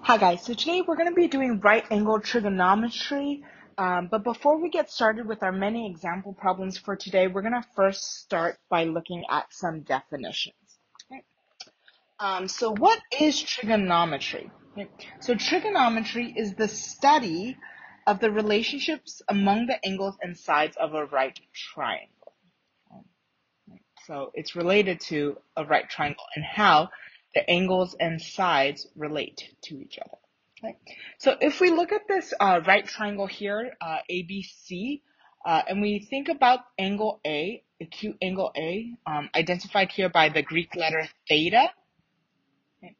Hi guys, so today we're going to be doing right angle trigonometry, but before we get started with our many example problems for today, we're going to first start by looking at some definitions. Okay. So what is trigonometry? Okay. So trigonometry is the study of the relationships among the angles and sides of a right triangle. So it's related to a right triangle and how the angles and sides relate to each other. Okay. So if we look at this right triangle here, ABC, and we think about angle A, acute angle A, identified here by the Greek letter theta. Okay.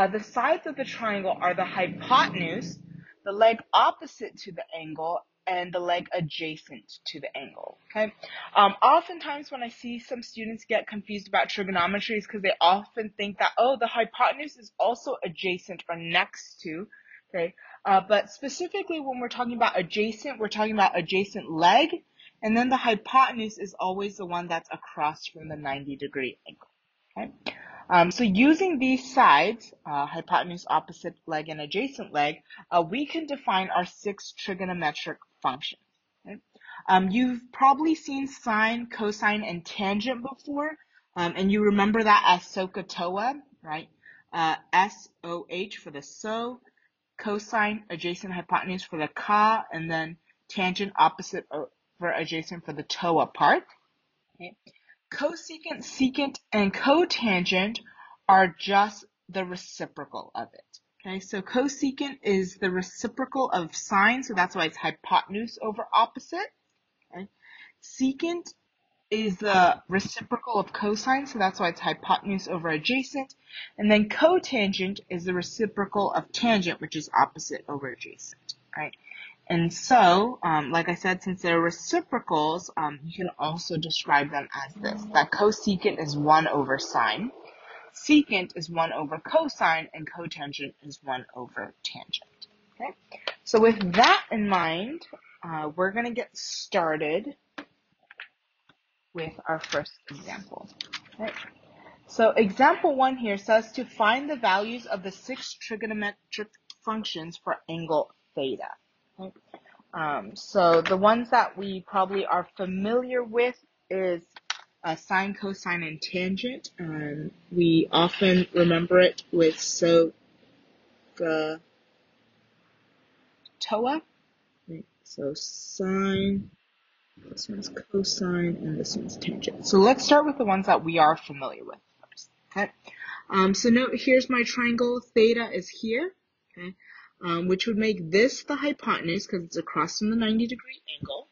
The sides of the triangle are the hypotenuse, the leg opposite to the angle, and the leg adjacent to the angle. Okay. Oftentimes when I see some students get confused about trigonometry is because they often think that, oh, the hypotenuse is also adjacent or next to. Okay. But specifically when we're talking about adjacent, we're talking about adjacent leg, and then the hypotenuse is always the one that's across from the 90-degree angle. Okay. So using these sides, hypotenuse, opposite leg, and adjacent leg, we can define our 6 trigonometric functions. Okay? You've probably seen sine, cosine, and tangent before, and you remember that as SOHCAHTOA, right? SOH for the so, cosine, adjacent hypotenuse for the ka, and then tangent, opposite for adjacent for the toa part. Okay? Cosecant, secant, and cotangent are just the reciprocal of it. Okay, so cosecant is the reciprocal of sine, so that's why it's hypotenuse over opposite. Okay. Secant is the reciprocal of cosine, so that's why it's hypotenuse over adjacent. And then cotangent is the reciprocal of tangent, which is opposite over adjacent. Right? And so, like I said, since they're reciprocals, you can also describe them as this. That cosecant is 1 over sine, secant is 1 over cosine, and cotangent is 1 over tangent. Okay? So with that in mind, we're going to get started with our first example. Okay? So example 1 here says to find the values of the 6 trigonometric functions for angle theta. Okay? So the ones that we probably are familiar with is sine, cosine, and tangent. We often remember it with SOHCAHTOA. So sine, this one's cosine, and this one's tangent. So let's start with the ones that we are familiar with first. Okay. So note, here's my triangle. Theta is here. Okay. Which would make this the hypotenuse because it's across from the 90-degree angle.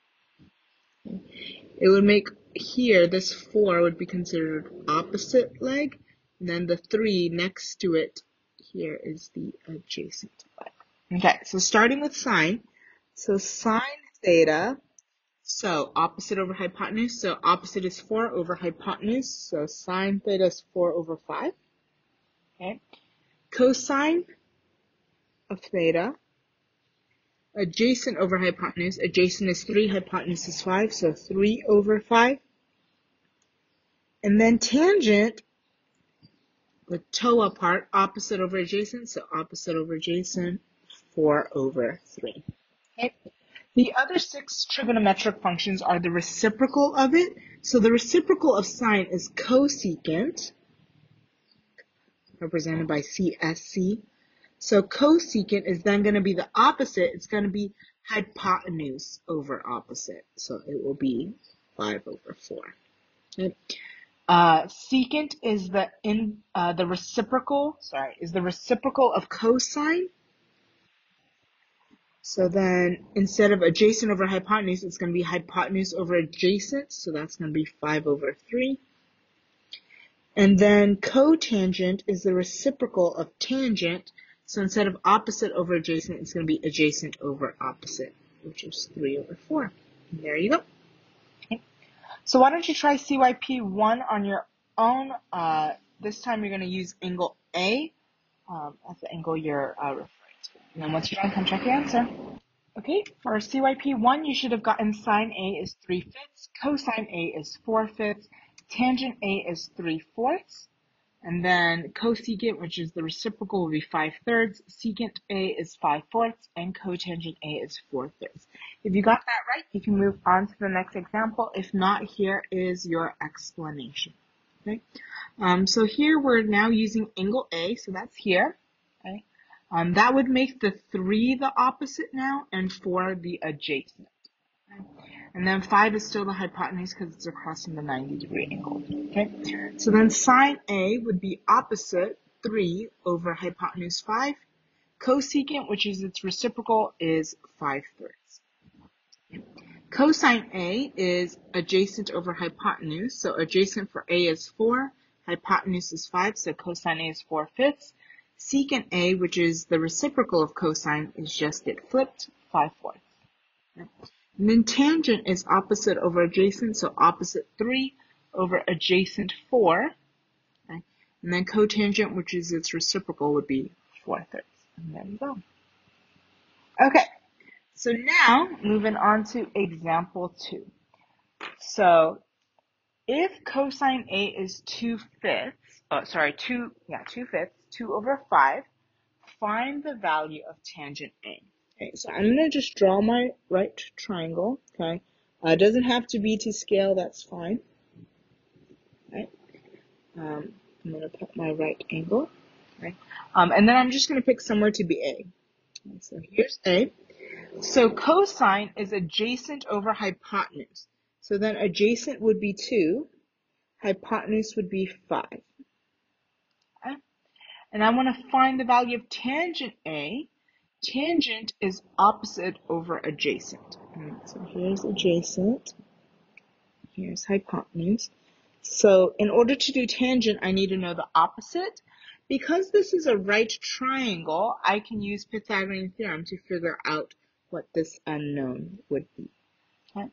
It would make here, this 4 would be considered opposite leg, and then the 3 next to it here is the adjacent leg. Okay, so starting with sine. So sine theta, so opposite over hypotenuse, so opposite is 4 over hypotenuse, so sine theta is 4 over 5. Okay, cosine of theta, adjacent over hypotenuse, adjacent is 3, hypotenuse is 5, so 3 over 5. And then tangent, the TOA part, opposite over adjacent, so opposite over adjacent, 4 over 3. Okay. The other 6 trigonometric functions are the reciprocal of it. So the reciprocal of sine is cosecant, represented by CSC. So cosecant is then going to be the opposite. It's going to be hypotenuse over opposite. So it will be 5 over 4. Okay. Secant is the reciprocal of cosine. So then instead of adjacent over hypotenuse, it's going to be hypotenuse over adjacent. So that's going to be 5 over 3. And then cotangent is the reciprocal of tangent. So instead of opposite over adjacent, it's going to be adjacent over opposite, which is 3 over 4. And there you go. Okay. So why don't you try CYP1 on your own. This time you're going to use angle A as the angle you're referring to. And then once you're done, come check your answer. Okay, for CYP1, you should have gotten sine A is 3/5, cosine A is 4/5, tangent A is 3/4. And then cosecant, which is the reciprocal, will be 5/3. Secant A is 5/4, and cotangent A is 4/3. If you got that right, you can move on to the next example. If not, here is your explanation. Okay. So here we're now using angle A, so that's here. Okay. That would make the 3 the opposite now, and 4 the adjacent. Okay. And then 5 is still the hypotenuse because it's across from the 90-degree angle. Okay. So then sine A would be opposite 3 over hypotenuse 5. Cosecant, which is its reciprocal, is 5/3. Cosine A is adjacent over hypotenuse. So adjacent for A is 4, hypotenuse is 5, so cosine A is 4/5. Secant A, which is the reciprocal of cosine, is just it flipped, 5/4. And then tangent is opposite over adjacent, so opposite 3 over adjacent 4. Okay. And then cotangent, which is its reciprocal, would be 4/3. And there you go. Okay. So now, moving on to example 2. So, if cosine A is 2/5, 2 over 5, find the value of tangent A. Okay, so I'm going to just draw my right triangle, okay? It doesn't have to be to scale, that's fine. Okay. I'm going to put my right angle, okay? And then I'm just going to pick somewhere to be A. Okay, so here's A. So cosine is adjacent over hypotenuse. So then adjacent would be 2, hypotenuse would be 5. Okay? And I want to find the value of tangent A. Tangent is opposite over adjacent. So here's adjacent, here's hypotenuse. So in order to do tangent, I need to know the opposite. Because this is a right triangle, I can use Pythagorean theorem to figure out what this unknown would be. Okay?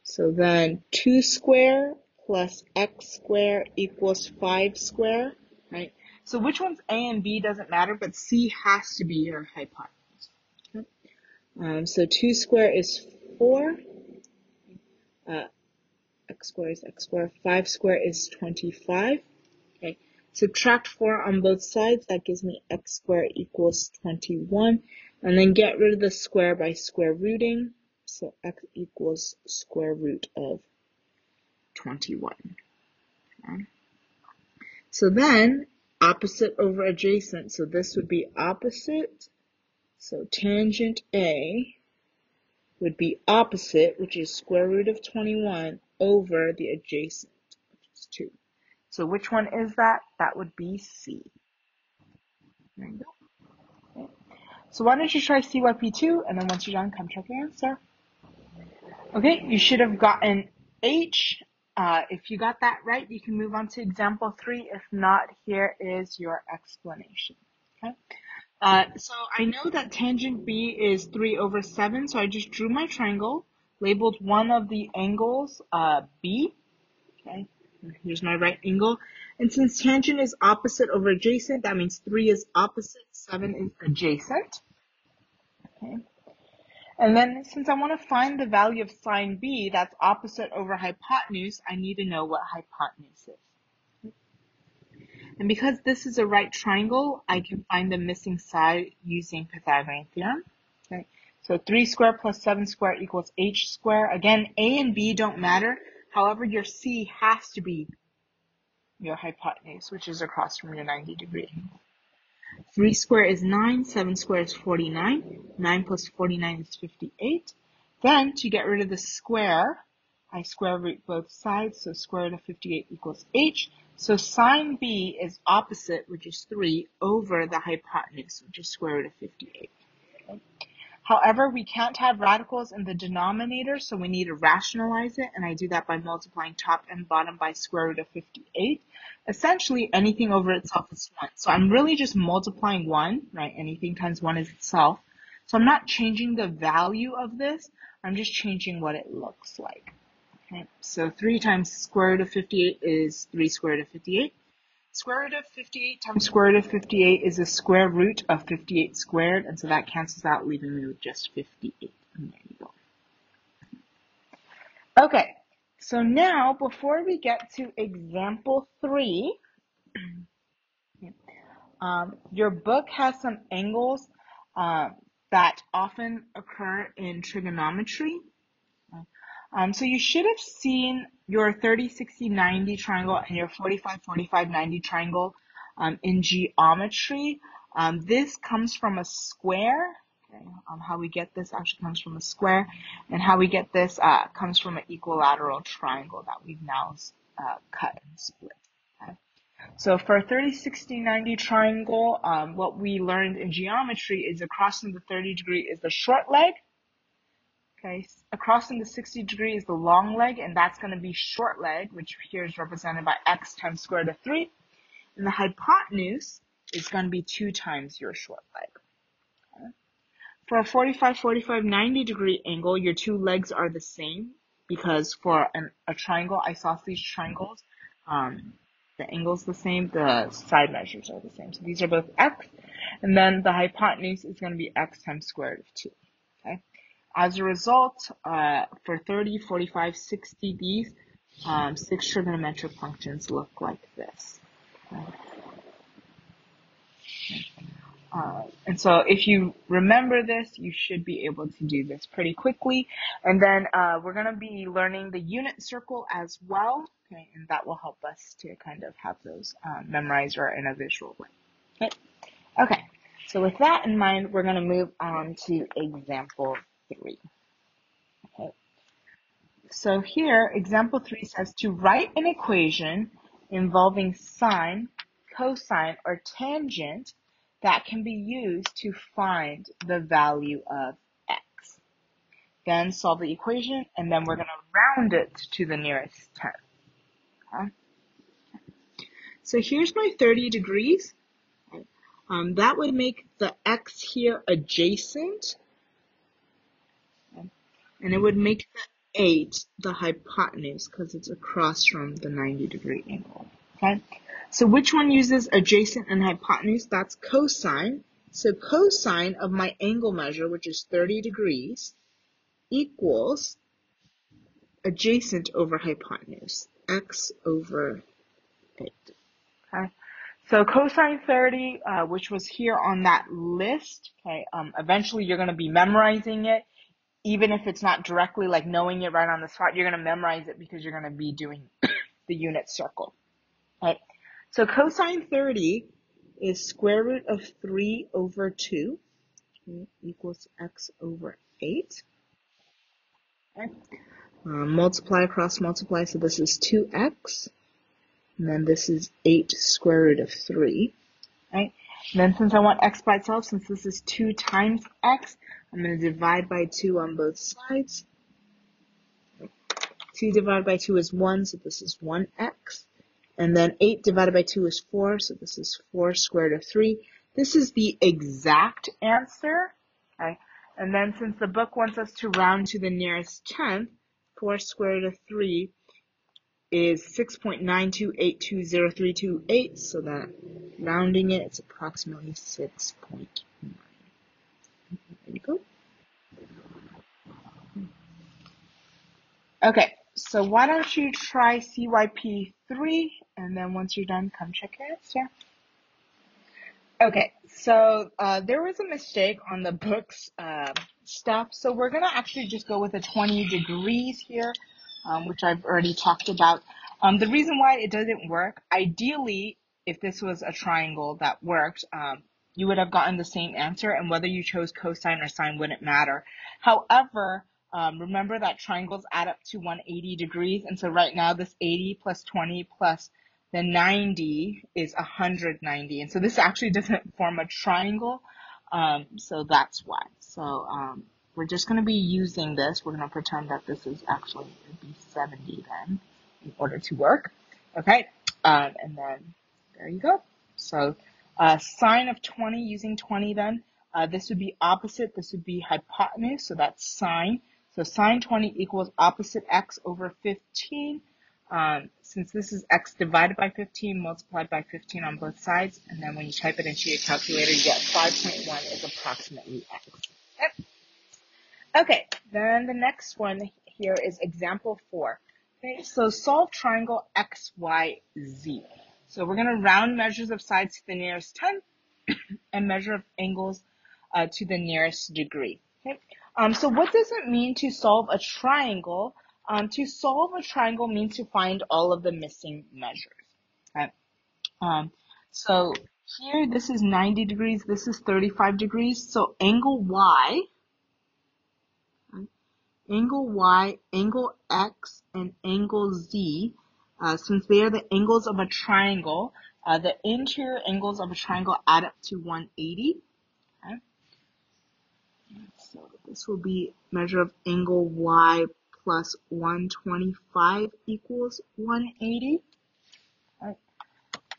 So then 2 square plus x square equals 5 square, right? So which one's A and B doesn't matter, but C has to be your hypotenuse. Okay? So 2 square is 4, x square is x square, 5 square is 25. Okay. Subtract 4 on both sides, that gives me x squared equals 21. And then get rid of the square by square rooting. So x equals square root of 21. Okay. So then, opposite over adjacent. So this would be opposite. So tangent A would be opposite, which is square root of 21, over the adjacent, which is 2. So which one is that? That would be C. There you go. Okay. So why don't you try CYP2, and then once you're done, come check your answer. Okay, you should have gotten H. If you got that right, you can move on to example 3. If not, here is your explanation. Okay. So I know that tangent B is 3 over 7, so I just drew my triangle, labeled one of the angles B. Okay. Here's my right angle. And since tangent is opposite over adjacent, that means 3 is opposite, 7 is adjacent. Okay. And then since I want to find the value of sine B, that's opposite over hypotenuse, I need to know what hypotenuse is. And because this is a right triangle, I can find the missing side using Pythagorean theorem. Okay. So 3 squared plus 7 squared equals h squared. Again, A and B don't matter. However, your C has to be your hypotenuse, which is across from your 90-degree angle. 3 squared is 9, 7 squared is 49, 9 plus 49 is 58. Then, to get rid of the square, I square root both sides, so square root of 58 equals h. So sine B is opposite, which is 3, over the hypotenuse, which is square root of 58. Okay. However, we can't have radicals in the denominator, so we need to rationalize it, and I do that by multiplying top and bottom by square root of 58. Essentially, anything over itself is 1. So I'm really just multiplying 1, right? Anything times 1 is itself. So I'm not changing the value of this. I'm just changing what it looks like. Okay. So 3 times square root of 58 is 3 square root of 58. Square root of 58 times square root of 58 is the square root of 58 squared, and so that cancels out, leaving me with just 58. And there you go. Okay, so now before we get to example 3, Your book has some angles that often occur in trigonometry. So you should have seen your 30, 60, 90 triangle and your 45, 45, 90 triangle in geometry. This comes from a square. Okay. How we get this actually comes from a square, and how we get this comes from an equilateral triangle that we've now cut and split. Okay. So for a 30, 60, 90 triangle, what we learned in geometry is across from the 30 degree is the short leg. Okay, across from the 60 degree is the long leg, and that's going to be short leg, which here is represented by x times square root of 3. And the hypotenuse is going to be 2 times your short leg. Okay. For a 45, 45, 90 degree angle, your two legs are the same because for a triangle, isosceles triangles, the angle's the same, the side measures are the same. So these are both x, and then the hypotenuse is going to be x times square root of 2. Okay. As a result, for 30, 45, 60, these 6 trigonometric functions look like this. And so if you remember this, you should be able to do this pretty quickly. And then we're going to be learning the unit circle as well, okay, and that will help us to kind of have those memorized or in a visual way. Okay, so with that in mind, we're going to move on to example 3. Okay. So here, example 3 says to write an equation involving sine, cosine, or tangent that can be used to find the value of x. Then solve the equation, and then we're going to round it to the nearest 10. Okay. So here's my 30 degrees. That would make the x here adjacent, and it would make the 8 the hypotenuse because it's across from the 90 degree angle. Okay. So which one uses adjacent and hypotenuse? That's cosine. So cosine of my angle measure, which is 30 degrees, equals adjacent over hypotenuse, x over 8. Okay. So cosine 30, which was here on that list, okay, eventually you're going to be memorizing it. Even if it's not directly like knowing it right on the spot, you're going to memorize it because you're going to be doing the unit circle. Right? So cosine 30 is square root of 3 over 2, okay, equals x over 8. Okay. Multiply across multiply, so this is 2x, and then this is 8 square root of 3. Right? And then since I want x by itself, since this is 2 times x, I'm going to divide by 2 on both sides. 2 divided by 2 is 1, so this is 1x. And then 8 divided by 2 is 4, so this is 4 square root of 3. This is the exact answer. Okay? And then since the book wants us to round to the nearest tenth, 4 square root of 3 is 6.928203228, so that rounding it, it's approximately 6.9. There you go. Okay, so why don't you try CYP3, and then once you're done, come check your answer. Okay, so there was a mistake on the book's stuff, so we're going to actually just go with the 20 degrees here, which I've already talked about. The reason why it doesn't work, ideally, if this was a triangle that worked, you would have gotten the same answer, and whether you chose cosine or sine wouldn't matter. However, remember that triangles add up to 180 degrees, and so right now this 80 plus 20 plus the 90 is 190, and so this actually doesn't form a triangle, so that's why. So we're just going to be using this. We're going to pretend that this is actually going to be 70 then in order to work. Okay, and then there you go. So sine of 20 using 20 then. This would be opposite. This would be hypotenuse, so that's sine. So sine 20 equals opposite x over 15. Since this is x divided by 15, multiplied by 15 on both sides, and then when you type it into your calculator, you get 5.1 is approximately x. Yep. Okay, then the next one here is example 4. Okay, so solve triangle XYZ. So we're going to round measures of sides to the nearest 10, and measure of angles to the nearest degree. Okay. So what does it mean to solve a triangle? To solve a triangle means to find all of the missing measures. Okay. So here, this is 90 degrees, this is 35 degrees. So angle Y, angle X, and angle Z, since they are the angles of a triangle, the interior angles of a triangle add up to 180. Okay. So this will be measure of angle Y plus 125 equals 180. Okay.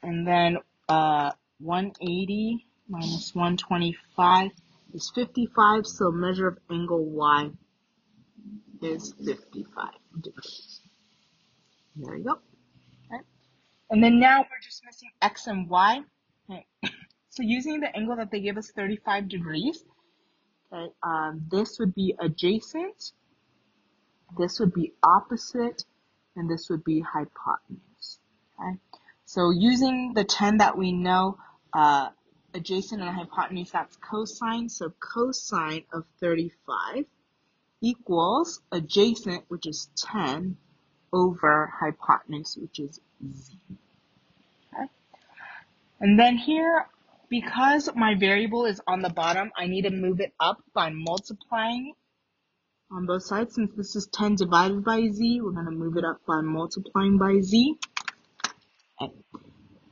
And then 180 minus 125 is 55, so measure of angle Y is 55 degrees. There you go. Okay. And then now we're just missing X and Y. Okay. So using the angle that they give us, 35 degrees, okay, this would be adjacent, this would be opposite, and this would be hypotenuse. Okay. So using the 10 that we know, adjacent and hypotenuse, that's cosine. So cosine of 35 equals adjacent, which is 10, over hypotenuse, which is Z. Okay. And then here, because my variable is on the bottom, I need to move it up by multiplying on both sides. Since this is 10 divided by Z, we're going to move it up by multiplying by Z. Okay.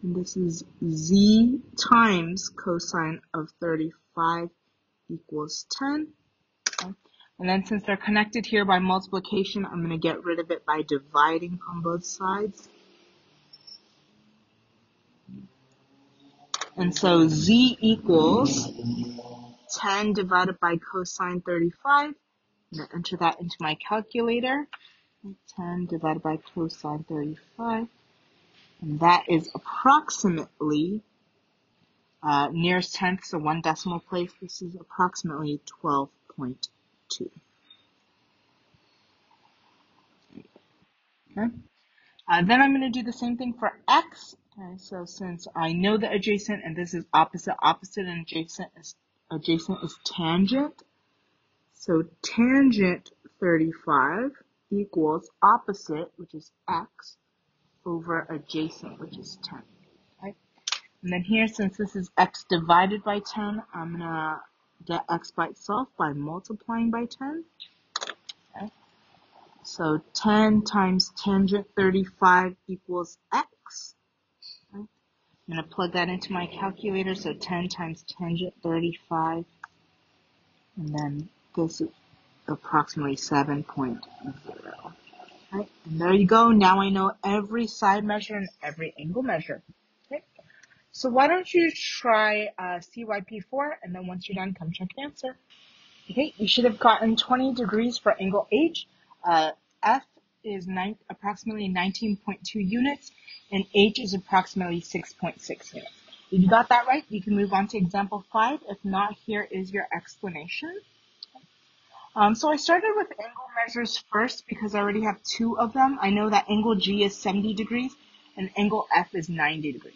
And this is Z times cosine of 35 equals 10. Okay. And then since they're connected here by multiplication, I'm going to get rid of it by dividing on both sides. And so Z equals 10 divided by cosine 35. I'm going to enter that into my calculator. 10 divided by cosine 35. And that is approximately, nearest tenth, so one decimal place, this is approximately 12.2. Okay. Then I'm going to do the same thing for X. Okay, so since I know the adjacent and this is opposite, and adjacent is tangent. So tangent 35 equals opposite, which is X, over adjacent, which is 10. Okay. And then here, since this is X divided by 10, I'm going to get X by itself by multiplying by 10. Okay. So 10 times tangent 35 equals X. Okay. I'm going to plug that into my calculator. So 10 times tangent 35. And then this is approximately 7.0. Right. And there you go. Now I know every side measure and every angle measure. Okay. So why don't you try CYP4, and then once you're done, come check the answer. Okay, you should have gotten 20 degrees for angle H. F is approximately 19.2 units, and H is approximately 6.6 units. If you got that right, you can move on to example 5. If not, here is your explanation. So I started with angle measures first because I already have 2 of them. I know that angle G is 70 degrees and angle F is 90 degrees.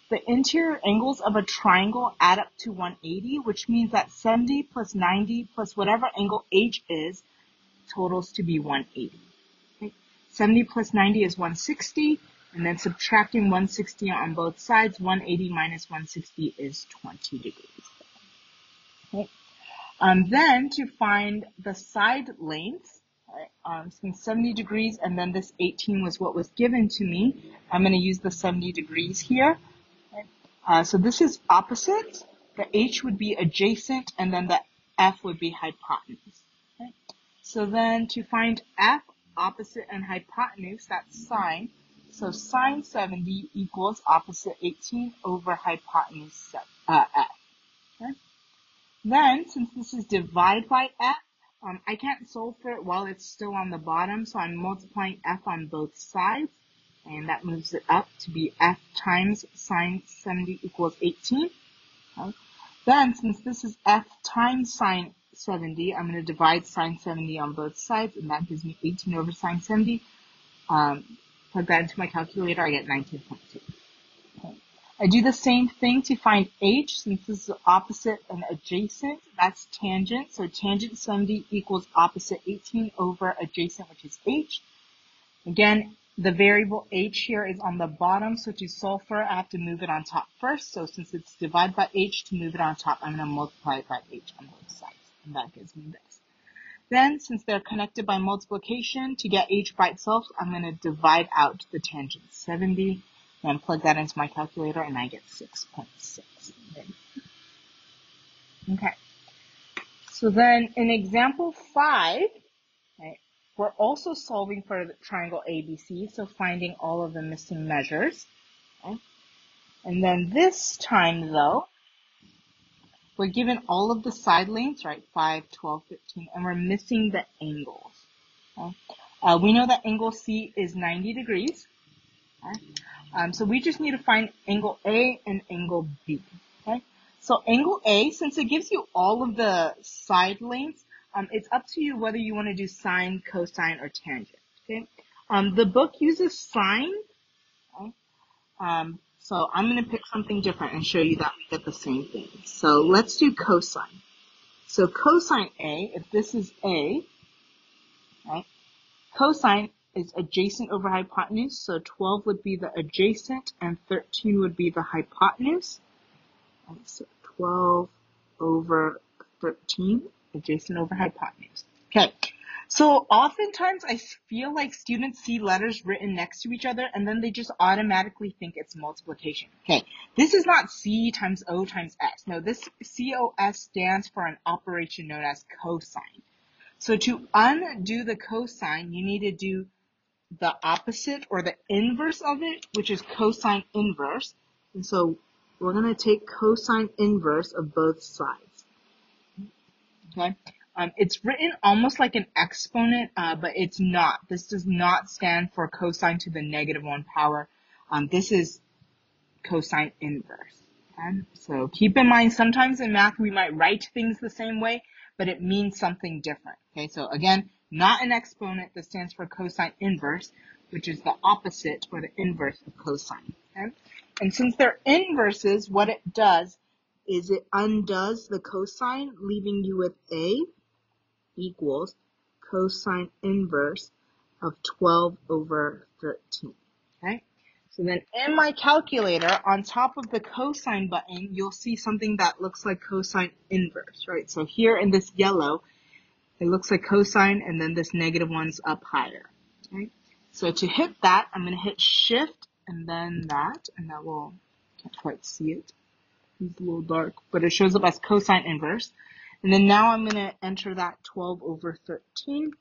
The interior angles of a triangle add up to 180, which means that 70 plus 90 plus whatever angle H is totals to be 180. Okay. 70 plus 90 is 160, and then subtracting 160 on both sides, 180 minus 160 is 20 degrees. Okay. Then to find the side lengths, right, since 70 degrees and then this 18 was what was given to me, I'm going to use the 70 degrees here. Right. So this is opposite, the H would be adjacent, and then the F would be hypotenuse. Right. So then to find F, opposite, and hypotenuse, that's sine. So sine 70 equals opposite 18 over hypotenuse F. Okay. Then, since this is divide by F, I can't solve for it while it's still on the bottom, so I'm multiplying F on both sides, and that moves it up to be F times sine 70 equals 18. Okay. Then, since this is F times sine 70, I'm going to divide sine 70 on both sides, and that gives me 18 over sine 70. Plug that into my calculator, I get 19.2. Okay. I do the same thing to find h, since this is opposite and adjacent. That's tangent. So tangent 70 equals opposite 18 over adjacent, which is h. Again, the variable h here is on the bottom, so to solve for it, I have to move it on top first. So since it's divided by h, to move it on top, I'm going to multiply it by h on both sides. And that gives me this. Then, since they're connected by multiplication, to get h by itself, I'm going to divide out the tangent 70 and plug that into my calculator, and I get 6.6. Okay. So then in example 5, right, we're also solving for the triangle ABC, so finding all of the missing measures. Okay. And then this time, though, we're given all of the side lengths, right, 5, 12, 15, and we're missing the angles. Okay. We know that angle C is 90 degrees. Okay. So we just need to find angle A and angle B. Okay. So angle A, since it gives you all of the side lengths, it's up to you whether you want to do sine, cosine, or tangent. Okay. The book uses sine. Okay. So I'm going to pick something different and show you that we get the same thing. So let's do cosine. So cosine A, if this is A, right, cosine is adjacent over hypotenuse, so 12 would be the adjacent and 13 would be the hypotenuse. Right, so 12 over 13, adjacent over hypotenuse. Okay, so oftentimes I feel like students see letters written next to each other and then they just automatically think it's multiplication. Okay, this is not C times O times S. No, this COS stands for an operation known as cosine. So to undo the cosine, you need to do the opposite or the inverse of it, which is cosine inverse. And so we're going to take cosine inverse of both sides. Okay. It's written almost like an exponent, but it's not. This does not stand for cosine to the negative 1 power. This is cosine inverse. Okay? So keep in mind, sometimes in math we might write things the same way, but it means something different. Okay, so again, not an exponent. That stands for cosine inverse, which is the opposite or the inverse of cosine. Okay? And since they're inverses, what it does is it undoes the cosine, leaving you with A equals cosine inverse of 12 over 13. Okay? So then in my calculator, on top of the cosine button, you'll see something that looks like cosine inverse, right? So here in this yellow, it looks like cosine, and then this negative one's up higher. Okay? So to hit that, I'm going to hit shift and then that, and that will, can't quite see it. It's a little dark, but it shows up as cosine inverse. And then now I'm going to enter that 12 over 13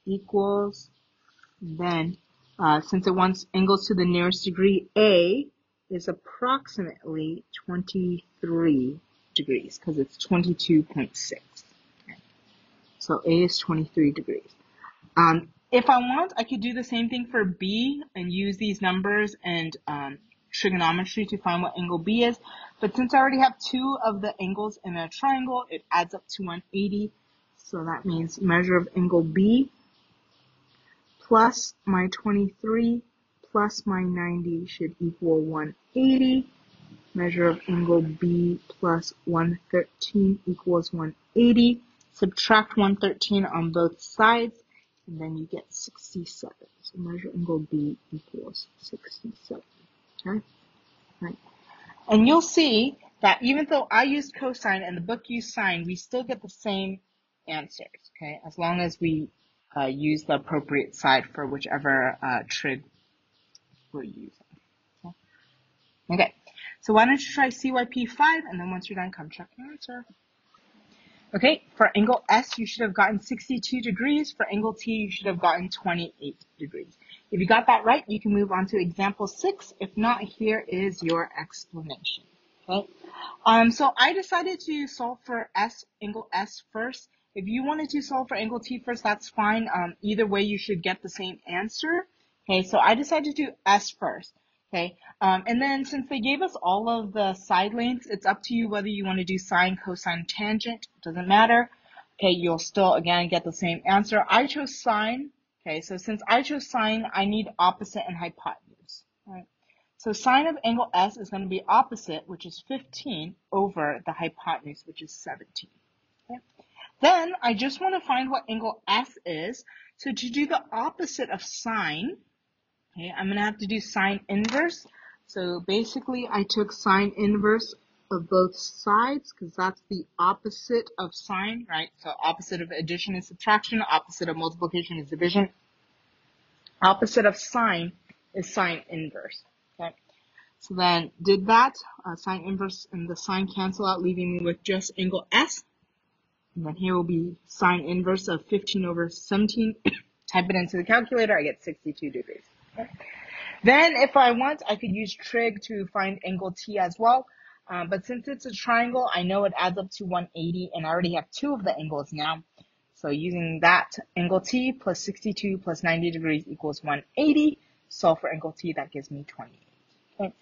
equals, then, since it wants angles to the nearest degree, A is approximately 23 degrees because it's 22.6. Okay. So A is 23 degrees. If I want, I could do the same thing for B and use these numbers and trigonometry to find what angle B is. But since I already have two of the angles in a triangle, it adds up to 180. So that means measure of angle B plus my 23 plus my 90 should equal 180. Measure of angle B plus 113 equals 180. Subtract 113 on both sides, and then you get 67. So measure angle B equals 67. Okay? Right. And you'll see that even though I used cosine and the book used sine, we still get the same answers, okay? As long as we use the appropriate side for whichever trig we're using. Okay, so why don't you try CYP5, and then once you're done, come check your answer. Okay, for angle S, you should have gotten 62 degrees. For angle T, you should have gotten 28 degrees. If you got that right, you can move on to example 6. If not, here is your explanation. Okay, so I decided to solve for angle S first. If you wanted to solve for angle T first, that's fine. Either way, you should get the same answer. Okay, so I decided to do S first. Okay, and then since they gave us all of the side lengths, it's up to you whether you want to do sine, cosine, tangent. It doesn't matter. Okay, you'll still, again, get the same answer. I chose sine. Okay, so since I chose sine, I need opposite and hypotenuse. Right? So sine of angle S is going to be opposite, which is 15, over the hypotenuse, which is 17. Okay? Then I just want to find what angle S is. So to do the opposite of sine, okay, I'm going to have to do sine inverse. So basically I took sine inverse of both sides because that's the opposite of sine, right? So opposite of addition is subtraction, opposite of multiplication is division. Opposite of sine is sine inverse, okay? So then did that, sine inverse and the sine cancel out, leaving me with just angle S. And then here will be sine inverse of 15 over 17. Type it into the calculator, I get 62 degrees. Okay? Then if I want, I could use trig to find angle T as well. But since it's a triangle, I know it adds up to 180, and I already have two of the angles now. So using that, angle T plus 62 plus 90 degrees equals 180. Solve for angle T, that gives me 28. Okay.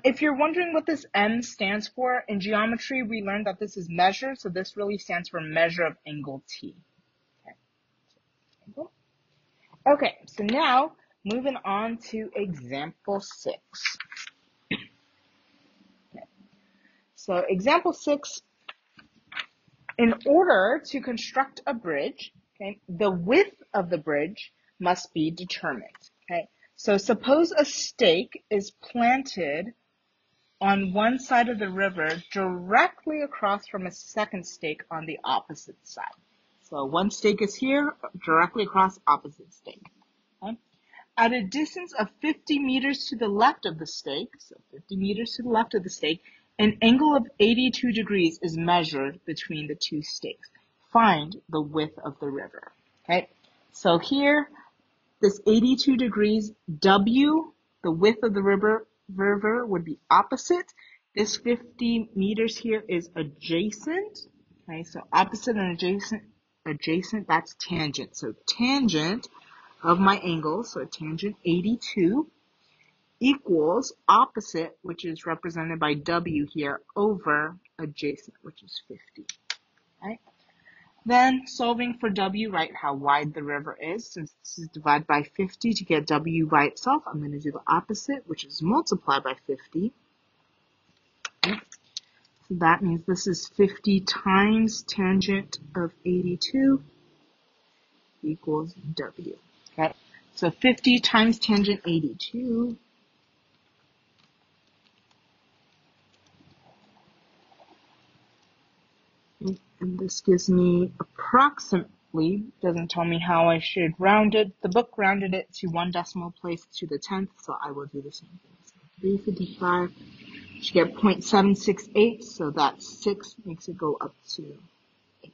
If you're wondering what this M stands for, in geometry, we learned that this is measure, so this really stands for measure of angle T. Okay, so now moving on to example 6. Okay. So example 6, in order to construct a bridge, okay, the width of the bridge must be determined. Okay, so suppose a stake is planted on one side of the river directly across from a second stake on the opposite side. So one stake is here, directly across opposite stake. Okay? At a distance of 50 meters to the left of the stake, so 50 meters to the left of the stake, an angle of 82 degrees is measured between the two stakes. Find the width of the river. Okay? So here, this 82 degrees, W, the width of the river would be opposite. This 50 meters here is adjacent. Okay, so opposite and adjacent, that's tangent. So tangent of my angle, so tangent 82, equals opposite, which is represented by W here, over adjacent, which is 50. Right? Then solving for W, right, how wide the river is. Since this is divided by 50 to get W by itself, I'm going to do the opposite, which is multiply by 50. Okay. So that means this is 50 times tangent of 82 equals W. Okay. So 50 times tangent 82 . And this gives me approximately, doesn't tell me how I should round it. The book rounded it to one decimal place to the 10th, so I will do the same thing. So 355, you should get 0.768, so that 6 makes it go up to 8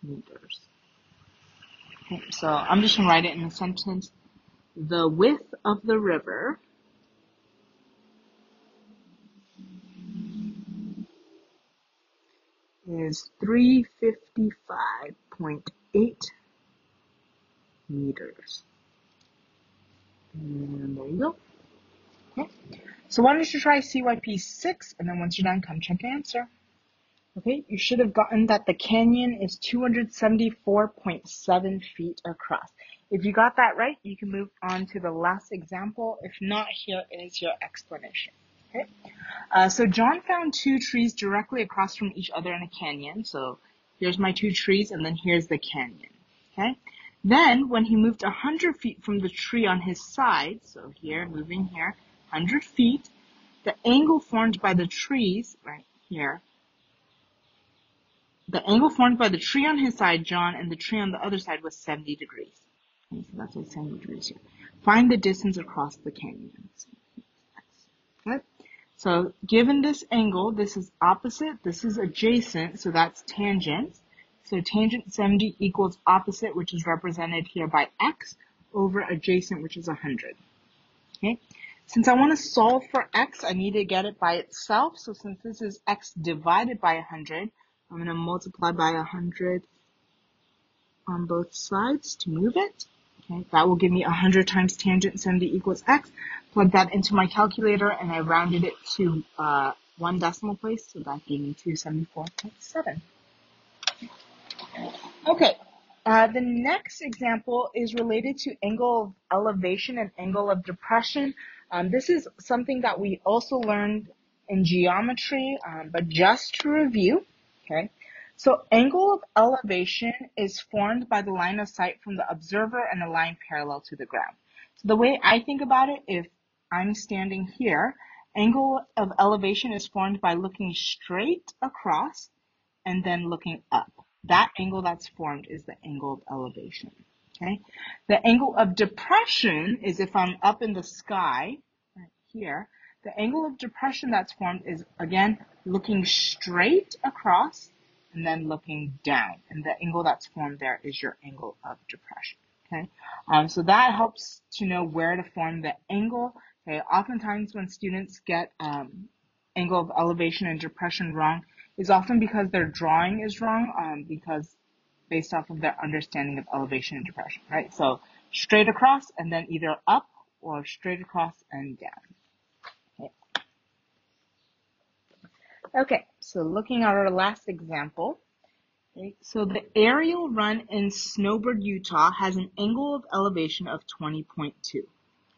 meters. Okay, so I'm just going to write it in a sentence. The width of the river is 355.8 meters. And there you go. Okay. So why don't you try CYP 6, and then once you're done, come check the answer. Okay, you should have gotten that the canyon is 274.7 feet across. If you got that right, you can move on to the last example. If not, here is your explanation. Okay. So John found two trees directly across from each other in a canyon. So here's my two trees, and then here's the canyon. Okay. Then when he moved 100 feet from the tree on his side, so here, moving here, 100 feet, the angle formed by the trees, right here, the angle formed by the tree on his side, John, and the tree on the other side was 70 degrees. Okay, so that's like 70 degrees here. Find the distance across the canyon. Okay. So given this angle, this is opposite, this is adjacent, so that's tangent. So tangent 70 equals opposite, which is represented here by x, over adjacent, which is 100. Okay. Since I want to solve for x, I need to get it by itself. So since this is x divided by 100, I'm going to multiply by 100 on both sides to move it. Okay, that will give me 100 times tangent 70 equals x. Plug that into my calculator, and I rounded it to one decimal place, so that gave me 274.7. Okay, The next example is related to angle of elevation and angle of depression. This is something that we also learned in geometry, but just to review, okay? So angle of elevation is formed by the line of sight from the observer and a line parallel to the ground. So the way I think about it, if I'm standing here, angle of elevation is formed by looking straight across and then looking up. That angle that's formed is the angle of elevation. Okay. The angle of depression is if I'm up in the sky, right here. The angle of depression that's formed is, again, looking straight across and then looking down. And the angle that's formed there is your angle of depression. Okay. So that helps to know where to form the angle. Okay. Oftentimes when students get angle of elevation and depression wrong, is often because their drawing is wrong, because based off of their understanding of elevation and depression, right? So straight across and then either up or straight across and down. Okay, so looking at our last example, okay, so the aerial run in Snowbird, Utah has an angle of elevation of 20.2.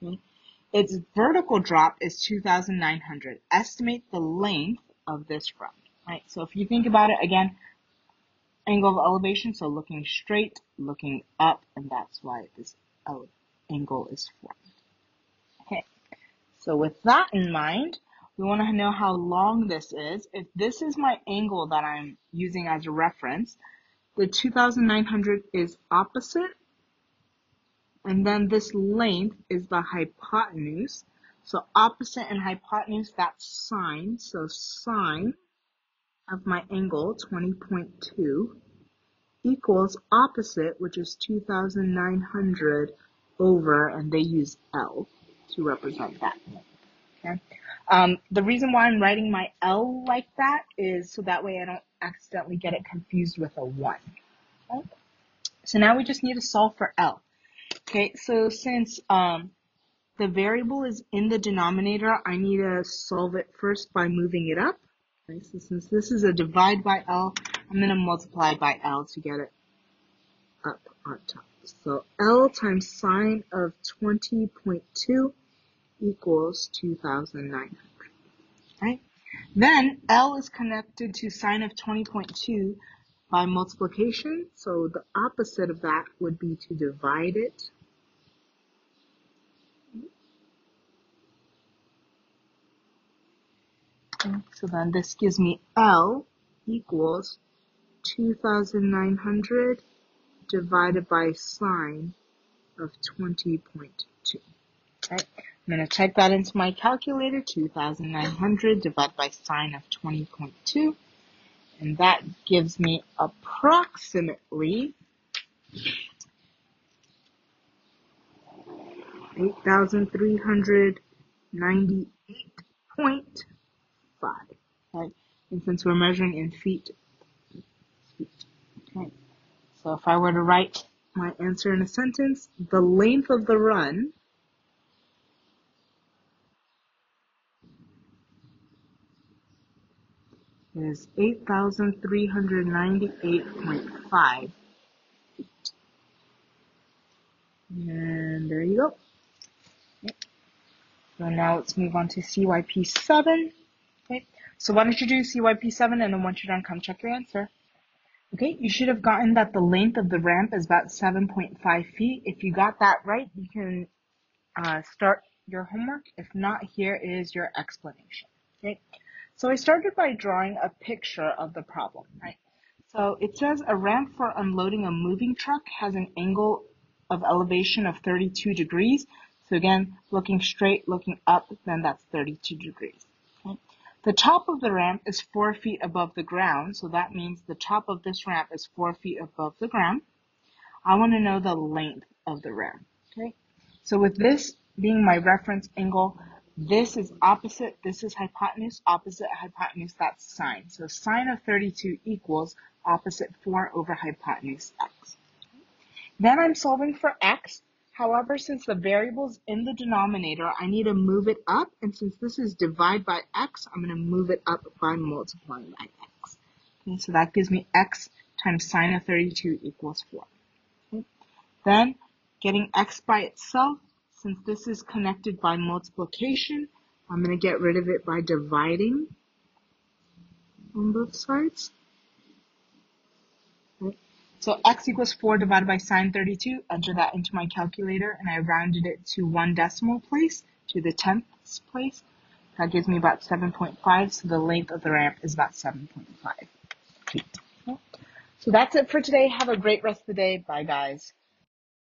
Okay? Its vertical drop is 2,900. Estimate the length of this run. Right, so if you think about it, again, angle of elevation, so looking straight, looking up, and that's why this angle is formed. Okay, so with that in mind, we want to know how long this is. If this is my angle that I'm using as a reference, the 2,900 is opposite, and then this length is the hypotenuse. So opposite and hypotenuse, that's sine. So sine of my angle, 20.2, equals opposite, which is 2,900 over, and they use L to represent that. Okay. The reason why I'm writing my L like that is so that way I don't accidentally get it confused with a 1. Okay. So now we just need to solve for L. Okay, so since the variable is in the denominator, I need to solve it first by moving it up. Okay, so since this is a divide by L, I'm going to multiply by L to get it up on top. So L times sine of 20.2 equals 2,900. Right? Then L is connected to sine of 20.2 by multiplication. So the opposite of that would be to divide it. Okay, so then this gives me L equals 2,900 divided by sine of 20.2. Okay, I'm going to type that into my calculator, 2,900 divided by sine of 20.2, and that gives me approximately 8,398.5. Okay, and since we're measuring in feet. Okay, so if I were to write my answer in a sentence, the length of the run is 8,398.5 feet. And there you go. Okay. So now let's move on to CYP7. Okay. So why don't you do CYP7 and then once you're done, come check your answer. Okay, you should have gotten that the length of the ramp is about 7.5 feet. If you got that right, you can start your homework. If not, here is your explanation. Okay. So I started by drawing a picture of the problem, right? So it says a ramp for unloading a moving truck has an angle of elevation of 32 degrees. So again, looking straight, looking up, then that's 32 degrees. Okay? The top of the ramp is 4 feet above the ground. So that means the top of this ramp is 4 feet above the ground. I want to know the length of the ramp. Okay? So with this being my reference angle, this is opposite, this is hypotenuse, opposite hypotenuse, that's sine. So sine of 32 equals opposite 4 over hypotenuse x. Then I'm solving for x. However, since the variable is in the denominator, I need to move it up. And since this is divide by x, I'm going to move it up by multiplying by x. Okay, so that gives me x times sine of 32 equals 4. Then getting x by itself, since this is connected by multiplication, I'm going to get rid of it by dividing on both sides. Right. So x equals 4 divided by sine 32. Enter that into my calculator, and I rounded it to 1 decimal place, to the 10th place. That gives me about 7.5, so the length of the ramp is about 7.5 feet. Okay. So that's it for today. Have a great rest of the day. Bye, guys.